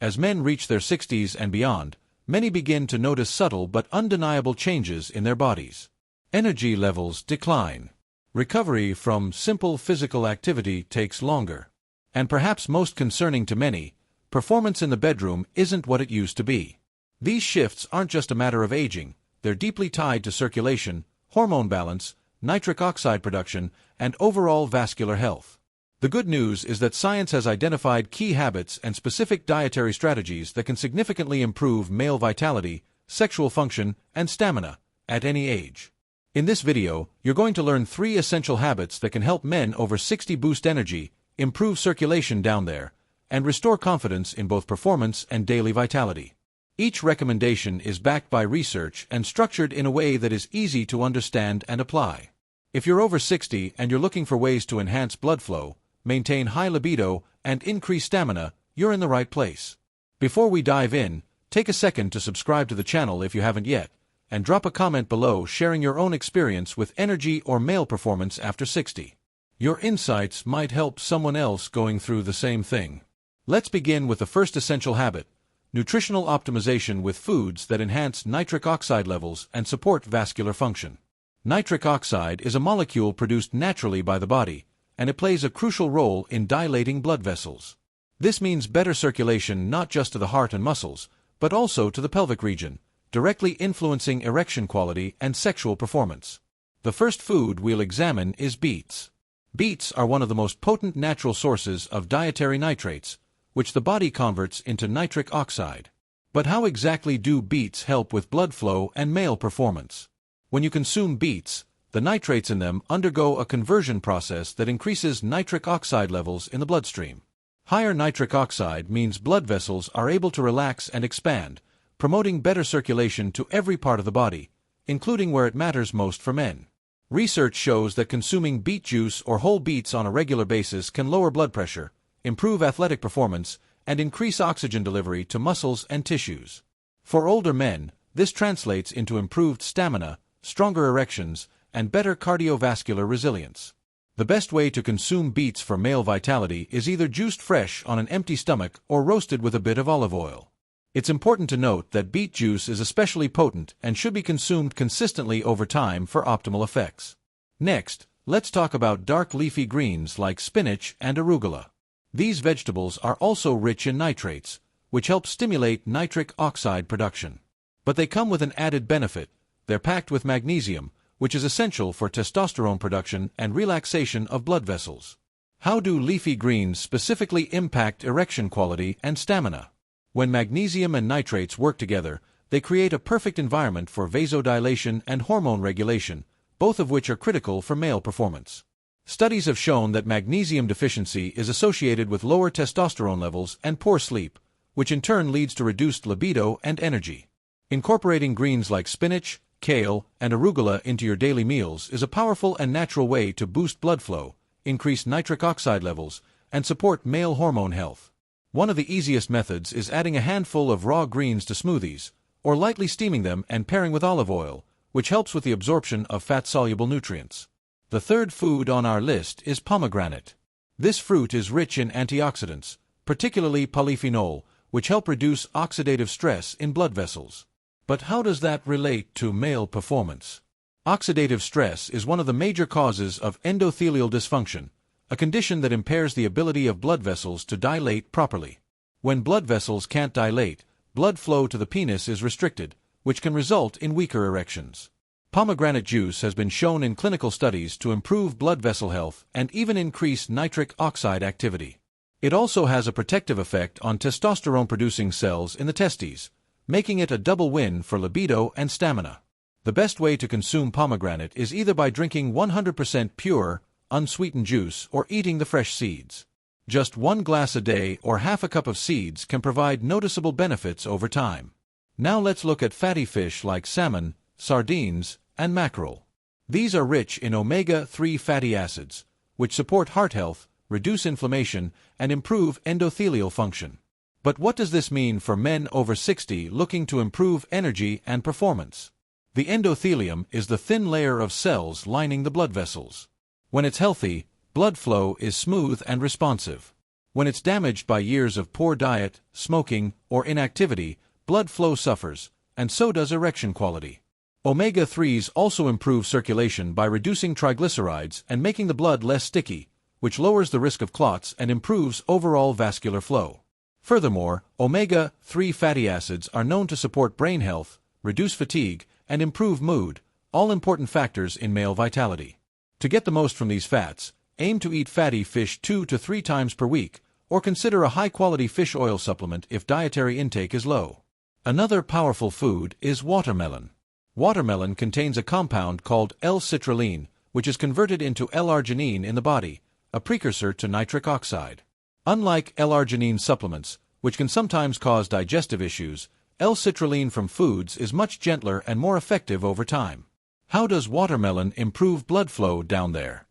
As men reach their 60s and beyond, many begin to notice subtle but undeniable changes in their bodies. Energy levels decline. Recovery from simple physical activity takes longer. And perhaps most concerning to many, performance in the bedroom isn't what it used to be. These shifts aren't just a matter of aging, they're deeply tied to circulation, hormone balance, nitric oxide production, and overall vascular health. The good news is that science has identified key habits and specific dietary strategies that can significantly improve male vitality, sexual function, and stamina at any age. In this video, you're going to learn 3 essential habits that can help men over 60 boost energy, improve circulation down there, and restore confidence in both performance and daily vitality. Each recommendation is backed by research and structured in a way that is easy to understand and apply. If you're over 60 and you're looking for ways to enhance blood flow, maintain high libido, and increase stamina, you're in the right place. Before we dive in, take a second to subscribe to the channel if you haven't yet, and drop a comment below sharing your own experience with energy or male performance after 60. Your insights might help someone else going through the same thing. Let's begin with the first essential habit: nutritional optimization with foods that enhance nitric oxide levels and support vascular function. Nitric oxide is a molecule produced naturally by the body, and it plays a crucial role in dilating blood vessels. This means better circulation not just to the heart and muscles, but also to the pelvic region, directly influencing erection quality and sexual performance. The first food we'll examine is beets. Beets are one of the most potent natural sources of dietary nitrates, which the body converts into nitric oxide. But how exactly do beets help with blood flow and male performance? When you consume beets, the nitrates in them undergo a conversion process that increases nitric oxide levels in the bloodstream. Higher nitric oxide means blood vessels are able to relax and expand, promoting better circulation to every part of the body, including where it matters most for men. Research shows that consuming beet juice or whole beets on a regular basis can lower blood pressure, improve athletic performance, and increase oxygen delivery to muscles and tissues. For older men, this translates into improved stamina, stronger erections, and better cardiovascular resilience. The best way to consume beets for male vitality is either juiced fresh on an empty stomach or roasted with a bit of olive oil. It's important to note that beet juice is especially potent and should be consumed consistently over time for optimal effects. Next, let's talk about dark leafy greens like spinach and arugula. These vegetables are also rich in nitrates, which help stimulate nitric oxide production. But they come with an added benefit: they're packed with magnesium, which is essential for testosterone production and relaxation of blood vessels. How do leafy greens specifically impact erection quality and stamina? When magnesium and nitrates work together, they create a perfect environment for vasodilation and hormone regulation, both of which are critical for male performance. Studies have shown that magnesium deficiency is associated with lower testosterone levels and poor sleep, which in turn leads to reduced libido and energy. Incorporating greens like spinach, kale, and arugula into your daily meals is a powerful and natural way to boost blood flow, increase nitric oxide levels, and support male hormone health. One of the easiest methods is adding a handful of raw greens to smoothies, or lightly steaming them and pairing with olive oil, which helps with the absorption of fat-soluble nutrients. The third food on our list is pomegranate. This fruit is rich in antioxidants, particularly polyphenol, which help reduce oxidative stress in blood vessels. But how does that relate to male performance? Oxidative stress is one of the major causes of endothelial dysfunction, a condition that impairs the ability of blood vessels to dilate properly. When blood vessels can't dilate, blood flow to the penis is restricted, which can result in weaker erections. Pomegranate juice has been shown in clinical studies to improve blood vessel health and even increase nitric oxide activity. It also has a protective effect on testosterone-producing cells in the testes, making it a double win for libido and stamina. The best way to consume pomegranate is either by drinking 100% pure, unsweetened juice or eating the fresh seeds. Just 1 glass a day or half a cup of seeds can provide noticeable benefits over time. Now let's look at fatty fish like salmon, sardines, and mackerel. These are rich in omega-3 fatty acids, which support heart health, reduce inflammation, and improve endothelial function. But what does this mean for men over 60 looking to improve energy and performance? The endothelium is the thin layer of cells lining the blood vessels. When it's healthy, blood flow is smooth and responsive. When it's damaged by years of poor diet, smoking, or inactivity, blood flow suffers, and so does erection quality. Omega-3s also improve circulation by reducing triglycerides and making the blood less sticky, which lowers the risk of clots and improves overall vascular flow. Furthermore, omega-3 fatty acids are known to support brain health, reduce fatigue, and improve mood, all important factors in male vitality. To get the most from these fats, aim to eat fatty fish 2 to 3 times per week, or consider a high-quality fish oil supplement if dietary intake is low. Another powerful food is watermelon. Watermelon contains a compound called L-citrulline, which is converted into L-arginine in the body, a precursor to nitric oxide. Unlike L-arginine supplements, which can sometimes cause digestive issues, L-citrulline from foods is much gentler and more effective over time. How does watermelon improve blood flow down there?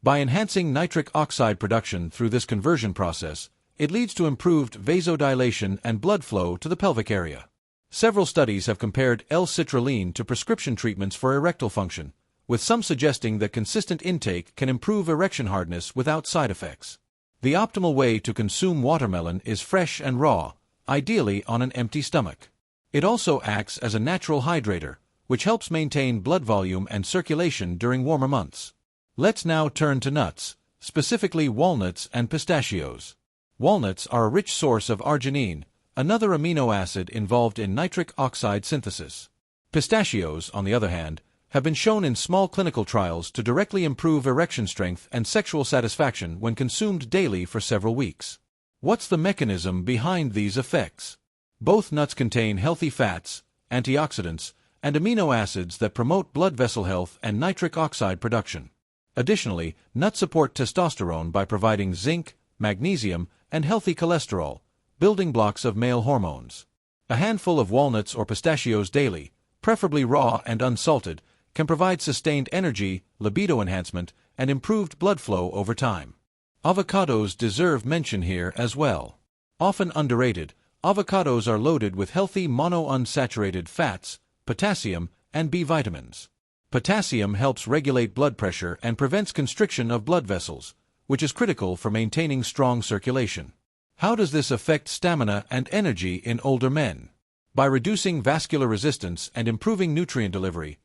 By enhancing nitric oxide production through this conversion process, it leads to improved vasodilation and blood flow to the pelvic area. Several studies have compared L-citrulline to prescription treatments for erectile function, with some suggesting that consistent intake can improve erection hardness without side effects. The optimal way to consume watermelon is fresh and raw, ideally on an empty stomach. It also acts as a natural hydrator, which helps maintain blood volume and circulation during warmer months. Let's now turn to nuts, specifically walnuts and pistachios. Walnuts are a rich source of arginine, another amino acid involved in nitric oxide synthesis. Pistachios, on the other hand, have been shown in small clinical trials to directly improve erection strength and sexual satisfaction when consumed daily for several weeks. What's the mechanism behind these effects? Both nuts contain healthy fats, antioxidants, and amino acids that promote blood vessel health and nitric oxide production. Additionally, nuts support testosterone by providing zinc, magnesium, and healthy cholesterol, building blocks of male hormones. A handful of walnuts or pistachios daily, preferably raw and unsalted, can provide sustained energy, libido enhancement, and improved blood flow over time. Avocados deserve mention here as well. Often underrated, avocados are loaded with healthy monounsaturated fats, potassium, and B vitamins. Potassium helps regulate blood pressure and prevents constriction of blood vessels, which is critical for maintaining strong circulation. How does this affect stamina and energy in older men? By reducing vascular resistance and improving nutrient delivery,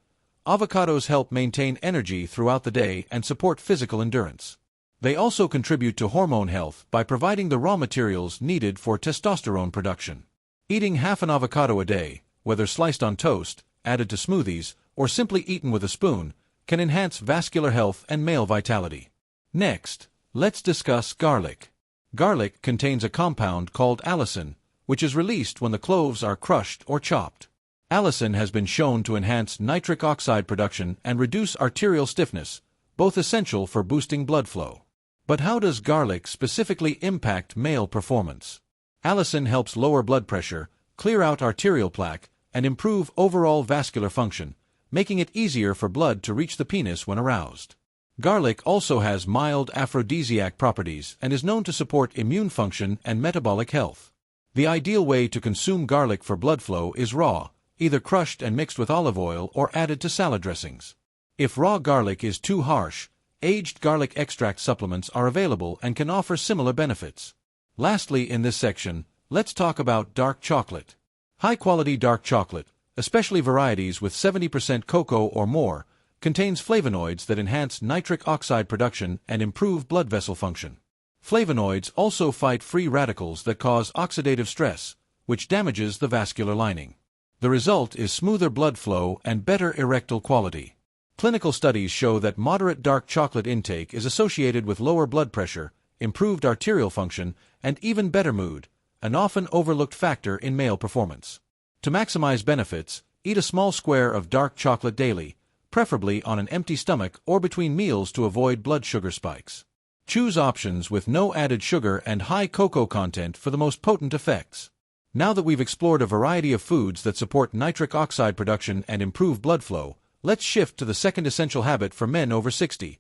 avocados help maintain energy throughout the day and support physical endurance. They also contribute to hormone health by providing the raw materials needed for testosterone production. Eating half an avocado a day, whether sliced on toast, added to smoothies, or simply eaten with a spoon, can enhance vascular health and male vitality. Next, let's discuss garlic. Garlic contains a compound called allicin, which is released when the cloves are crushed or chopped. Allicin has been shown to enhance nitric oxide production and reduce arterial stiffness, both essential for boosting blood flow. But how does garlic specifically impact male performance? Allicin helps lower blood pressure, clear out arterial plaque, and improve overall vascular function, making it easier for blood to reach the penis when aroused. Garlic also has mild aphrodisiac properties and is known to support immune function and metabolic health. The ideal way to consume garlic for blood flow is raw, either crushed and mixed with olive oil or added to salad dressings. If raw garlic is too harsh, aged garlic extract supplements are available and can offer similar benefits. Lastly, in this section, let's talk about dark chocolate. High-quality dark chocolate, especially varieties with 70% cocoa or more, contains flavonoids that enhance nitric oxide production and improve blood vessel function. Flavonoids also fight free radicals that cause oxidative stress, which damages the vascular lining. The result is smoother blood flow and better erectile quality. Clinical studies show that moderate dark chocolate intake is associated with lower blood pressure, improved arterial function, and even better mood, an often overlooked factor in male performance. To maximize benefits, eat a small square of dark chocolate daily, preferably on an empty stomach or between meals to avoid blood sugar spikes. Choose options with no added sugar and high cocoa content for the most potent effects. Now that we've explored a variety of foods that support nitric oxide production and improve blood flow, let's shift to the second essential habit for men over 60.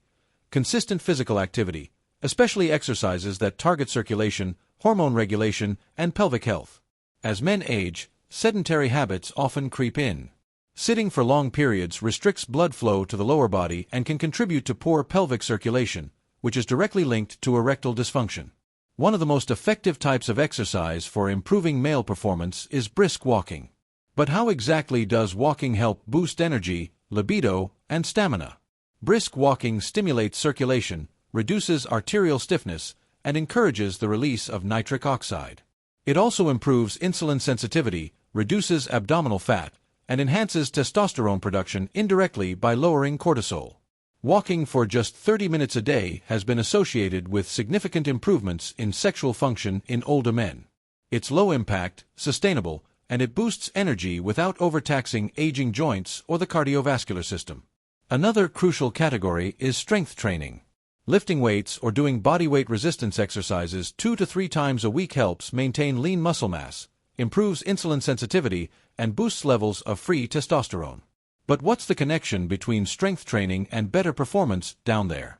Consistent physical activity, especially exercises that target circulation, hormone regulation, and pelvic health. As men age, sedentary habits often creep in. Sitting for long periods restricts blood flow to the lower body and can contribute to poor pelvic circulation, which is directly linked to erectile dysfunction. One of the most effective types of exercise for improving male performance is brisk walking. But how exactly does walking help boost energy, libido, and stamina? Brisk walking stimulates circulation, reduces arterial stiffness, and encourages the release of nitric oxide. It also improves insulin sensitivity, reduces abdominal fat, and enhances testosterone production indirectly by lowering cortisol. Walking for just 30 minutes a day has been associated with significant improvements in sexual function in older men. It's low impact, sustainable, and it boosts energy without overtaxing aging joints or the cardiovascular system. Another crucial category is strength training. Lifting weights or doing bodyweight resistance exercises 2 to 3 times a week helps maintain lean muscle mass, improves insulin sensitivity, and boosts levels of free testosterone. But what's the connection between strength training and better performance down there?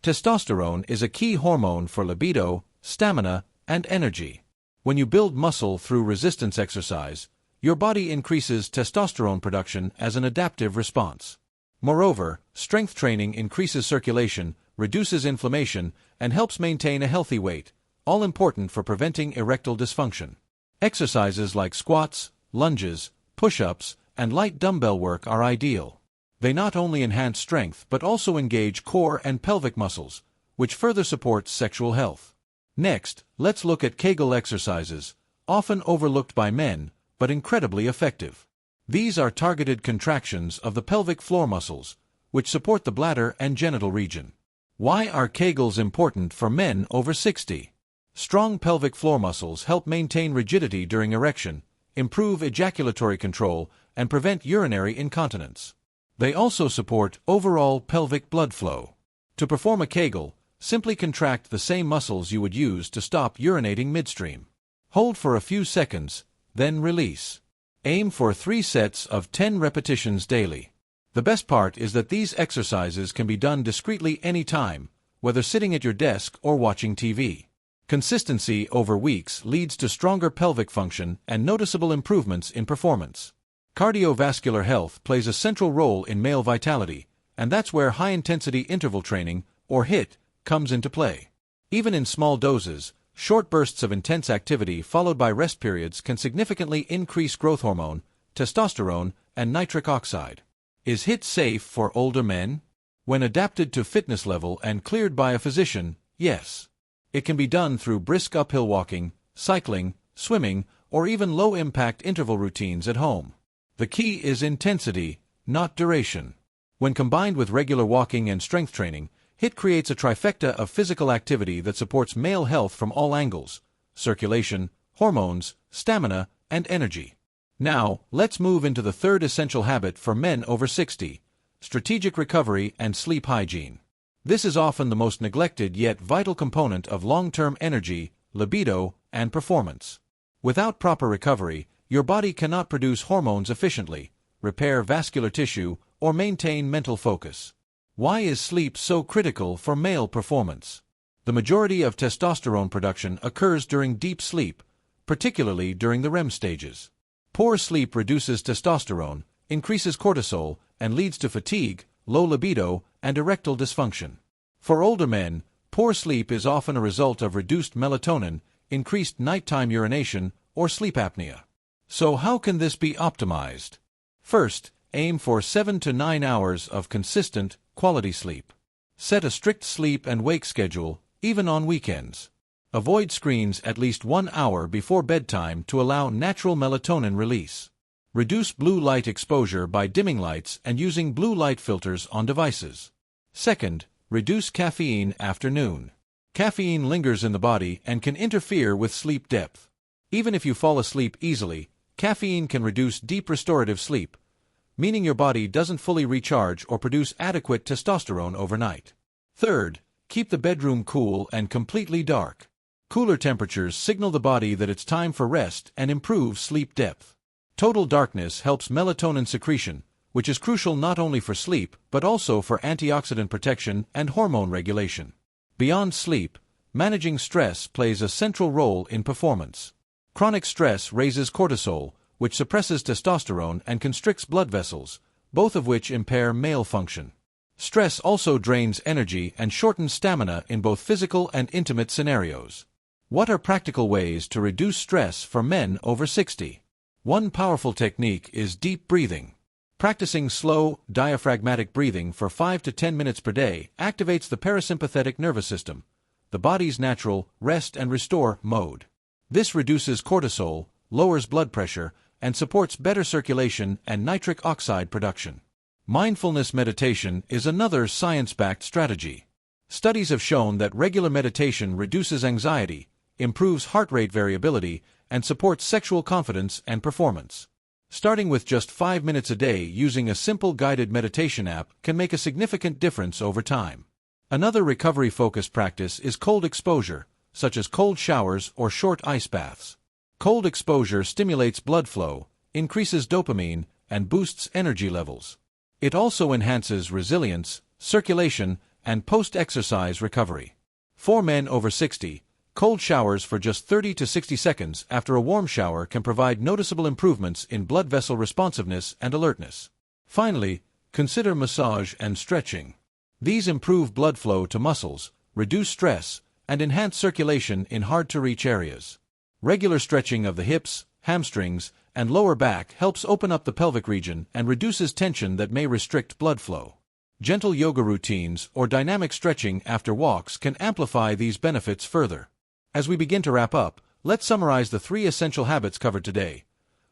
Testosterone is a key hormone for libido, stamina, and energy. When you build muscle through resistance exercise, your body increases testosterone production as an adaptive response. Moreover, strength training increases circulation, reduces inflammation, and helps maintain a healthy weight, all important for preventing erectile dysfunction. Exercises like squats, lunges, push-ups, and light dumbbell work are ideal. They not only enhance strength but also engage core and pelvic muscles, which further supports sexual health. Next, let's look at Kegel exercises, often overlooked by men, but incredibly effective. These are targeted contractions of the pelvic floor muscles, which support the bladder and genital region. Why are Kegels important for men over 60? Strong pelvic floor muscles help maintain rigidity during erection, improve ejaculatory control, and prevent urinary incontinence. They also support overall pelvic blood flow. To perform a Kegel, simply contract the same muscles you would use to stop urinating midstream. Hold for a few seconds, then release. Aim for 3 sets of 10 repetitions daily. The best part is that these exercises can be done discreetly anytime, whether sitting at your desk or watching TV. Consistency over weeks leads to stronger pelvic function and noticeable improvements in performance. Cardiovascular health plays a central role in male vitality, and that's where high-intensity interval training, or HIIT, comes into play. Even in small doses, short bursts of intense activity followed by rest periods can significantly increase growth hormone, testosterone, and nitric oxide. Is HIIT safe for older men? When adapted to fitness level and cleared by a physician, yes. It can be done through brisk uphill walking, cycling, swimming, or even low-impact interval routines at home. The key is intensity, not duration. When combined with regular walking and strength training, HIIT creates a trifecta of physical activity that supports male health from all angles: circulation, hormones, stamina, and energy. Now, let's move into the third essential habit for men over 60, strategic recovery and sleep hygiene. This is often the most neglected yet vital component of long-term energy, libido, and performance. Without proper recovery, your body cannot produce hormones efficiently, repair vascular tissue, or maintain mental focus. Why is sleep so critical for male performance? The majority of testosterone production occurs during deep sleep, particularly during the REM stages. Poor sleep reduces testosterone, increases cortisol, and leads to fatigue, low libido, and erectile dysfunction. For older men, poor sleep is often a result of reduced melatonin, increased nighttime urination, or sleep apnea. So how can this be optimized? First, aim for 7 to 9 hours of consistent, quality sleep. Set a strict sleep and wake schedule, even on weekends. Avoid screens at least 1 hour before bedtime to allow natural melatonin release. Reduce blue light exposure by dimming lights and using blue light filters on devices. Second, reduce caffeine after noon. Caffeine lingers in the body and can interfere with sleep depth. Even if you fall asleep easily, caffeine can reduce deep restorative sleep, meaning your body doesn't fully recharge or produce adequate testosterone overnight. Third, keep the bedroom cool and completely dark. Cooler temperatures signal the body that it's time for rest and improve sleep depth. Total darkness helps melatonin secretion, which is crucial not only for sleep but also for antioxidant protection and hormone regulation. Beyond sleep, managing stress plays a central role in performance. Chronic stress raises cortisol, which suppresses testosterone and constricts blood vessels, both of which impair male function. Stress also drains energy and shortens stamina in both physical and intimate scenarios. What are practical ways to reduce stress for men over 60? One powerful technique is deep breathing. Practicing slow, diaphragmatic breathing for 5 to 10 minutes per day activates the parasympathetic nervous system, the body's natural rest and restore mode. This reduces cortisol, lowers blood pressure, and supports better circulation and nitric oxide production. Mindfulness meditation is another science-backed strategy. Studies have shown that regular meditation reduces anxiety, improves heart rate variability, and supports sexual confidence and performance. Starting with just 5 minutes a day using a simple guided meditation app can make a significant difference over time. Another recovery-focused practice is cold exposure, such as cold showers or short ice baths. Cold exposure stimulates blood flow, increases dopamine, and boosts energy levels. It also enhances resilience, circulation, and post-exercise recovery. For men over 60, cold showers for just 30 to 60 seconds after a warm shower can provide noticeable improvements in blood vessel responsiveness and alertness. Finally, consider massage and stretching. These improve blood flow to muscles, reduce stress, and enhance circulation in hard-to-reach areas. Regular stretching of the hips, hamstrings, and lower back helps open up the pelvic region and reduces tension that may restrict blood flow. Gentle yoga routines or dynamic stretching after walks can amplify these benefits further. As we begin to wrap up, let's summarize the 3 essential habits covered today.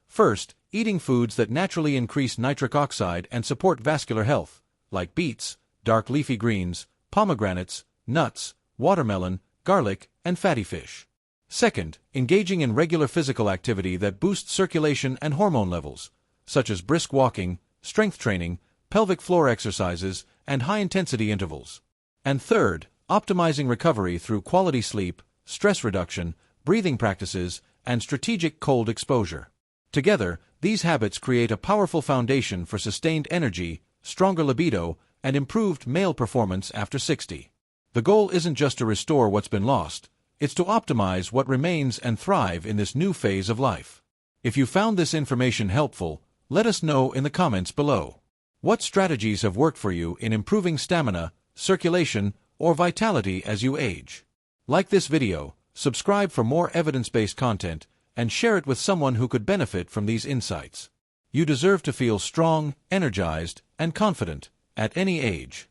First, eating foods that naturally increase nitric oxide and support vascular health, like beets, dark leafy greens, pomegranates, nuts, watermelon, garlic, and fatty fish. Second, engaging in regular physical activity that boosts circulation and hormone levels, such as brisk walking, strength training, pelvic floor exercises, and high-intensity intervals. And third, optimizing recovery through quality sleep, stress reduction, breathing practices, and strategic cold exposure. Together, these habits create a powerful foundation for sustained energy, stronger libido, and improved male performance after 60. The goal isn't just to restore what's been lost, it's to optimize what remains and thrive in this new phase of life. If you found this information helpful, let us know in the comments below. What strategies have worked for you in improving stamina, circulation, or vitality as you age? Like this video, subscribe for more evidence-based content, and share it with someone who could benefit from these insights. You deserve to feel strong, energized, and confident at any age.